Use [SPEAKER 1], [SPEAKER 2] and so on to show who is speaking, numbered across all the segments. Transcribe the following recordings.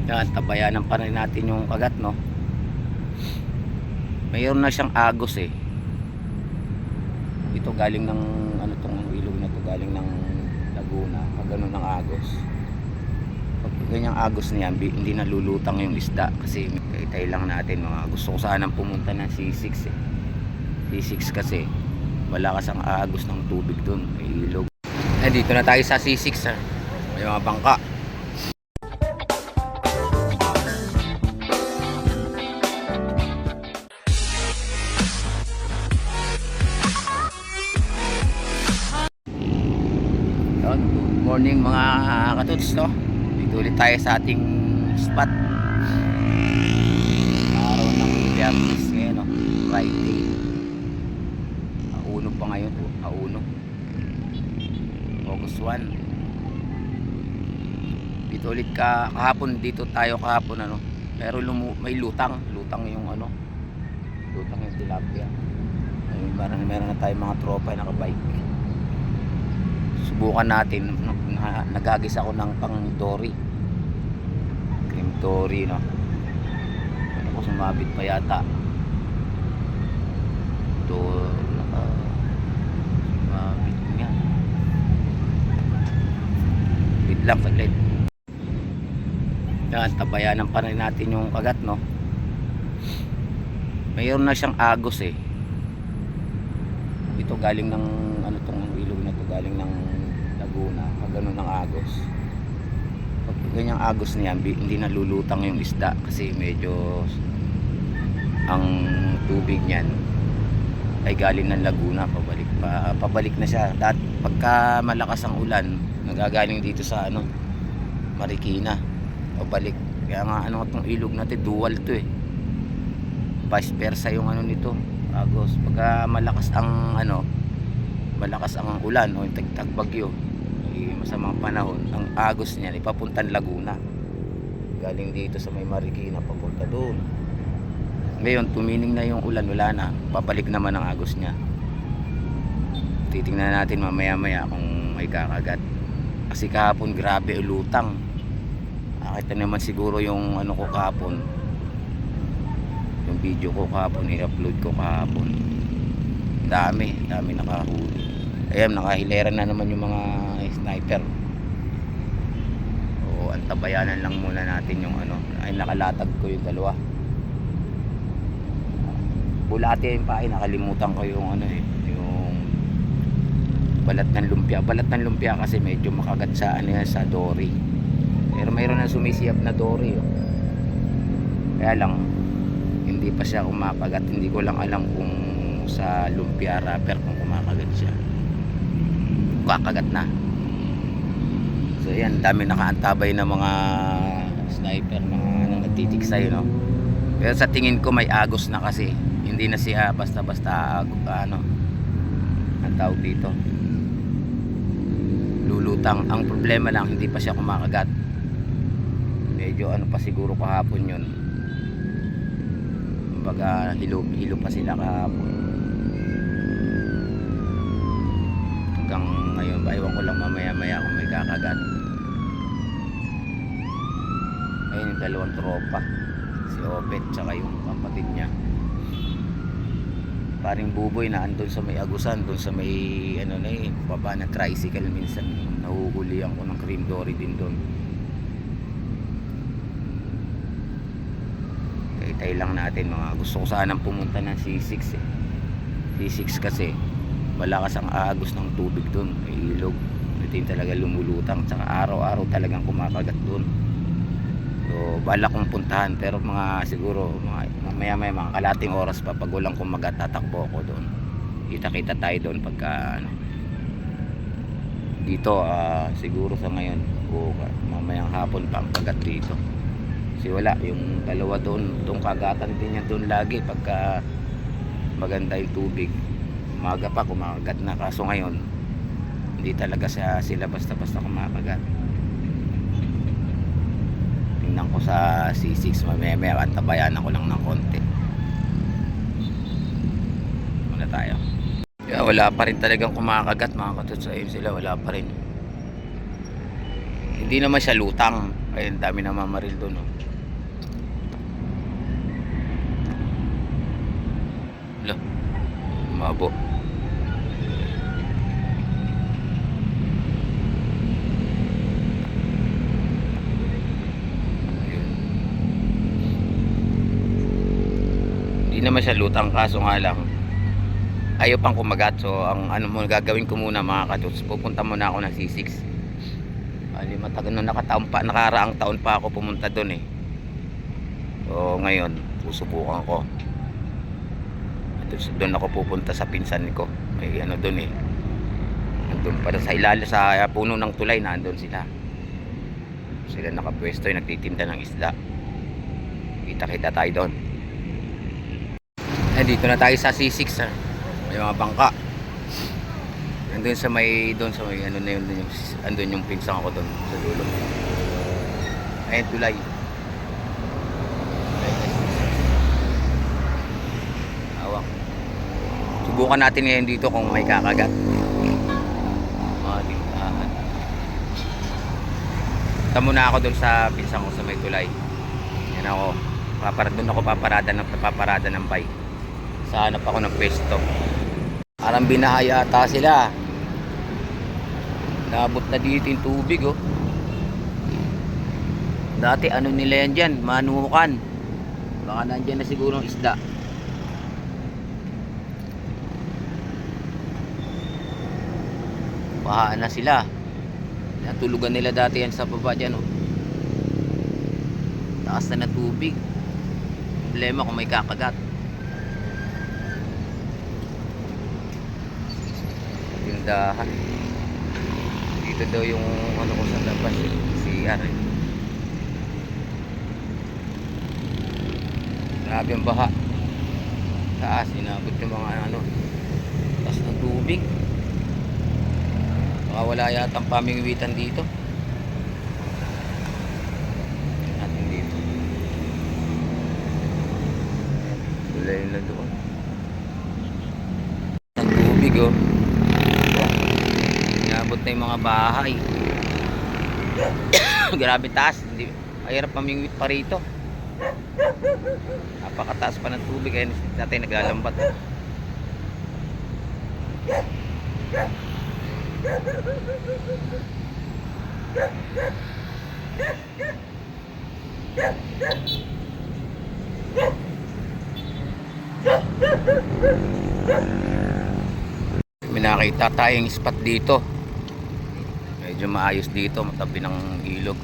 [SPEAKER 1] Yan, tabayanan pa rin natin yung kagat, no. Mayroon na siyang agos eh. Ito galing ng ano tong ilog na to, galing ng Laguna, ganun ng agos. Pag ganyang agos niyan, hindi nalulutang yung isda kasi itay lang natin mga. Gusto ko sanang pumunta ng C6 eh. C6 kasi malakas ang agos ng tubig doon, may ilog. Eh dito na tayo sa C6 ha. May mga bangka. Good morning mga katuts, no? Dito ulit tayo sa ating spot. Araw ng Biyernes ngayon, no? Friday. Auno pa ngayon, Auno. August 1. Dito ulit kahapon, dito tayo kahapon, ano? Pero may lutang yung ano. Lutang yung tilapia. Meron na tayong mga tropa na nakabike. Subukan natin. Nagagis ako ng pang dory, cream dory, no. Ano ko, sumabit pa yata ito, sumabit nga. Wait lang saglit. Yan, tabayanan pa rin natin yung kagat, no. Mayroon na siyang agos eh. Ito galing ng ano tong ilog na to, galing ng Laguna, ganun ng agos. Pag ganyang agos niyan, hindi nalulutang yung isda kasi medyo ang tubig niyan ay galing ng Laguna, pabalik na siya. Pagka malakas ang ulan, nagagaling dito sa ano, Marikina, pabalik. Kaya nga ano itong ilog natin, dual to eh, vice versa yung ano nito, agos. Pagka malakas ang ano, malakas ang ulan o yung tagtagbagyo, masamang panahon, ang agos niyan ipapuntan Laguna, galing dito sa may Marikina papunta doon. Ngayon tumining na yung ulan, wala na, papalik naman ang agos niya. Titingnan natin mamaya maya kung may kakagat, kasi kahapon grabe ulutang. Nakita naman siguro yung ano ko kahapon, yung video ko kahapon, i-upload ko kahapon. Dami nakahuli. Ayan, nakahilera na naman yung mga sniper. O, antabayanan lang muna natin yung ano. Ay, nakalatag ko yung dalawa. Bulate yung pain, nakalimutan ko yung ano eh, yung balat ng lumpia. Balat ng lumpia kasi medyo makagat sa ano yan, sa dory. Pero mayroon na sumisiyap na dory, oh. Kaya lang hindi pa siya kumakagat. Hindi ko lang alam kung sa lumpia wrapper kung kumakagat siya, kakagat na. So yan, dami nakaantabay na mga sniper, mga nagtitiksay, no. Pero sa tingin ko may agos na kasi hindi na siya basta-basta ano ang tawag dito, lulutang. Ang problema lang, hindi pa siya kumakagat. Medyo ano pa siguro kahapon yun, kumbaga hilo pa sila kahapon. Hanggang ngayon ba, ewan ko lang mamaya kung may kakagat. Ayun yung dalawang tropa, si Obet tsaka yung kapatid niya, paring Buboy, na andun sa may agusan, dun sa may ano na eh, baba na tricycle. Minsan nahuhulihan ko ng cream dory din dun. Itay lang natin mga. Gusto ko sanang pumunta ng C6 eh. C6 kasi malakas ang agos ng tubig dun, may ilog. Ito yung talaga lumulutang, tsaka araw-araw talagang kumakagat dun. So balak kong puntahan, pero mga siguro mamaya mga kalating oras pa, pag walang kumagat tatakbo ako doon. Kita tayo doon pagka ano, dito siguro sa ngayon o mamayang hapon pa ang kagat dito. Kasi wala, yung dalawa doon, itong kagatan din yan doon lagi pagka maganda yung tubig. Umaga pa kumakagat na, kaso ngayon hindi talaga sila basta-basta kumakagat. Tingnan ko sa C6 mamaya, antabayanan ko lang ng konti. Muna tayo. Kaya wala pa rin talagang kumakagat mga katuts. Ayun sila, wala pa rin. Hindi naman siya lutang. Kaya ang dami na mamaril doon, oh. Hala, mabo. Hindi naman siya lutang, kaso nga lang ayaw pang kumagat. So ang ano mo gagawin ko muna mga katuts, pupunta muna ako ng C6. Matagal nung nakaraang taon pa ako pumunta doon eh. So ngayon susubukan ko. Doon ako pupunta sa pinsan ko. May ano doon eh. Nandun para sa ilalim sa puno ng tulay, nandun sila. Sila nakapwesto, nagtitinda ng isda. Kita-kita tayo doon. Dito na tayo sa C6, ha. May mga bangka. Andun sa may ano na yun, andun yung pinsang ako doon sa dulo. Ayun tulay. Awang. Subukan natin ngayon dito kung may kakagat. Mga tindahan. Punta muna ako doon sa pinsang ko sa may tulay. Yan ako. Doon ako paparada ng bike. Sa hanap ako ng pwesto. Parang binahaya ata sila. Nabot na dito yung tubig, oh. Dati ano nila yan dyan, manukan. Baka nandyan na siguro ang isda. Bahaan na sila. Natulugan nila dati yan sa baba dyan, oh. Taas na na tubig. Problema kung may kakagat. Tindahan. Dito daw yung ano ko sa labas, CR eh. Grabe ang baha. Taas, inabot yung mga ano, taas ng tubig. Baka wala yata ang pamingwitan dito. Natin dito. Tulay na doon. Ang tubig, oh. Inabot na yung mga bahay. Grabe taas. Mahirap pamingwit pa rito. Napakataas pa ng tubig. Kaya natin naglalambat. May nakita tayong spot dito. Medyo maayos dito, matabi ng ilog.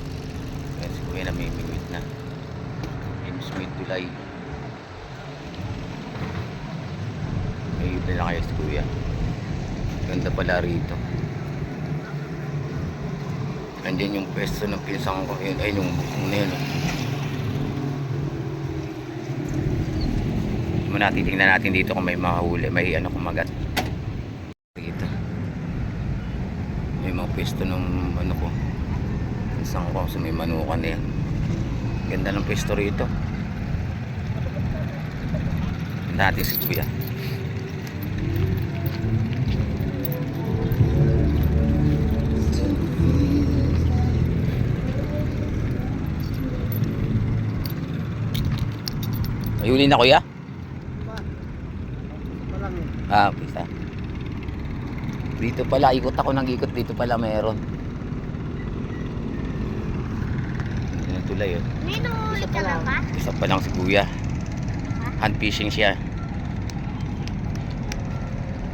[SPEAKER 1] Ayan si Kuya namimingwit na. May tulay. May ibig na kayo si Kuya. Ganda pala rito. Nandiyan yung pwesto ng pinsang ko. Ayun yung muna yun. Muna titingnan natin dito kung may mahuli. May ano kumagat. Dito. May mga pwesto ng ano ko. Pinsang ko. So may manukan na yan. Ganda ng pwesto rito. Ganda natin si Kuya. Ayulin na Kuya? Ah, pisa. Dito pala, ikot ako ng ikot. Dito pala mayroon. Hindi na tulay, oh.
[SPEAKER 2] May nulit ka lang ba?
[SPEAKER 1] Isa pa lang si Kuya. Hand fishing siya.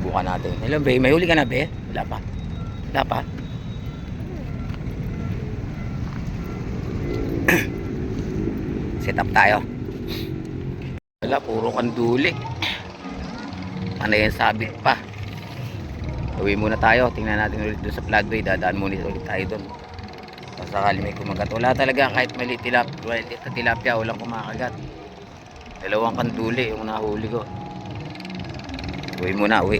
[SPEAKER 1] Bukan natin. Hello, Be. May huli ka na, Be? Wala pa. Wala pa. Set up tayo. Wala, puro kanduli. Ano yan, sabit pa. Uwi muna tayo. Tingnan natin ulit doon sa floodway. Dadaan muna ulit tayo doon. Sakali may kumagat. Wala talaga kahit maliit na tilapia. Walang kumakagat. Dalawang kanduli yung nahuli ko. Uwi muna, uwi.